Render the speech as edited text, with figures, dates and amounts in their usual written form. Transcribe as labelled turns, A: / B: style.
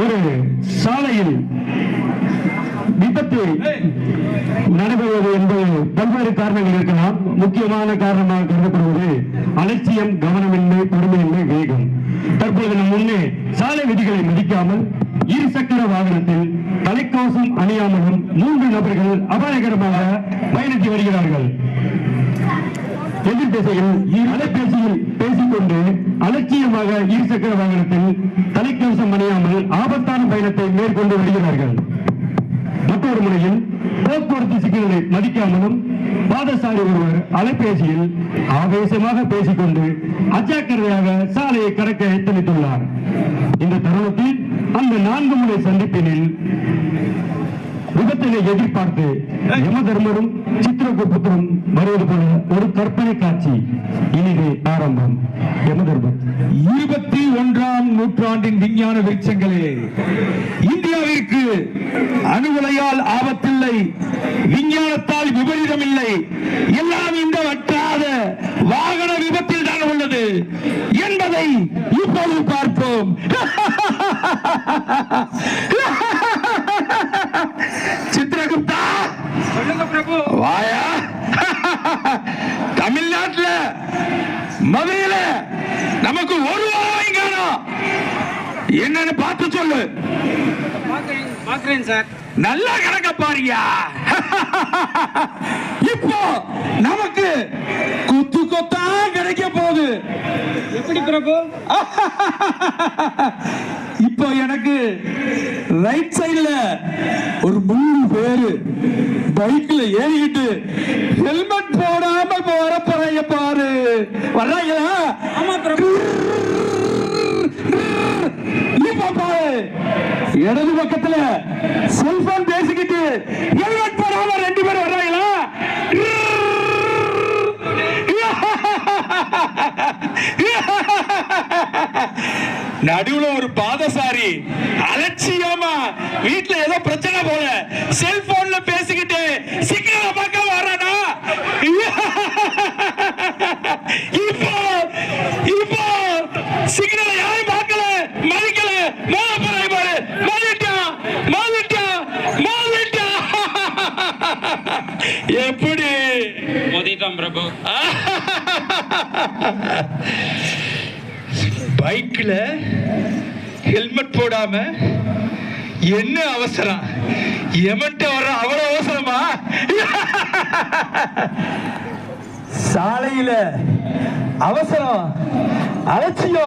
A: ஒரு சாலையில் விபத்து நடைபெறுவது என்பது பல்வேறு காரணங்கள் இருக்கலாம். முக்கியமான காரணமாக கருதப்படுவது அலட்சியம், கவனமின்மை, பொறுமையின்மை, வேகம். தற்போது நம் முன்னே சாலை விதிகளை மதிக்காமல் இருசக்கர வாகனத்தில் தலைக்கவசம் அணியாமலும் 3 நபர்கள் அபாயகரமாக பயணித்து வருகிறார்கள். எதிர் திசையில் அலைபேசியில் பேசிக்கொண்டு அலட்சியமாக இருசக்கர வாகனத்தில் தலைக்கவசம் அணியாமல் ஆபத்தான பயணத்தை மேற்கொண்டு வருகிறார்கள். மற்றொரு முறையில் போக்குவரத்து சிக்கல்களை மதிக்காமலும் பாதசாரி ஒருவர் அலைபேசியில் ஆவேசமாக பேசிக்கொண்டு அஜாக்கிரதையாக சாலையை கடக்க எத்தனித்துள்ளார். இந்த தருணத்தில் அந்த 4 முறை சந்திப்பினில் விபத்தினை எதிர்பார்த்து யமதர்மரும் சித்திரகுப்தரும் வருவது போல ஒரு கற்பனை காட்சி இனிதே ஆரம்பம். யமதர்மர்
B: 21ஆம் நூற்றாண்டின் விஞ்ஞான விருட்சங்களே, இந்தியாவிற்கு அணுகுலையால் ஆபத்தில்லை, விஞ்ஞானத்தால் விபரீதம் இல்லை, எல்லாம் இந்த வற்றாத வாகன விபத்தில் தான் உள்ளது என்பதை இப்போது பார்ப்போம். சித்திரகுப்தா, சொல்லுங்க பிரபு. வாயா. தமிழ்நாட்டுல மதுரையில நமக்கு ஒரு வாரம் காணோம். என்னன்னு பார்த்து சொல்லு.
C: பாக்குறேன் சார்.
B: நல்லா கணக்க பாருயா. இப்போ நமக்கு குத்து கொத்தா கிடைக்க போகுது.
C: எப்படி பிரபு?
B: இப்போ எனக்கு ரைட் சைடுல ஒரு 3 பேரு பைக்ல ஏறிக்கிட்டு ஹெல்மெட் போடாம போற பறைய பாரு. வர்றாங்களா?
C: ஆமா பிரபு.
B: இப்ப பாரு, இடது பக்கத்துல செல்போன் பேசிக்கிட்டு ஹெல்மெட் போடாம 2 பேர் வர்றாங்களா? நடுவுல ஒரு பாதசாரி அலட்சியமா வீட்டுல ஏதோ பிரச்சனை போல செல்போன்ல பேசிக்கிட்டு சிக்னலை பார்க்க வரானா? இப்போ இப்போ சிக்னலை யாரும் பார்க்கல, மதிக்கல, மோதப்பறாய் பாரு. மதிட்டான் மதிட்டான் மதிட்டான். எப்படி
C: மோதிட்டான் பிரபு.
B: பைக்ல ஹெல்மெட் போடாம என்ன அவசரம்? எமன்ட்ட வர அவ்வளவு அவசரமா? சாலையில அவசரம், அலட்சியம்.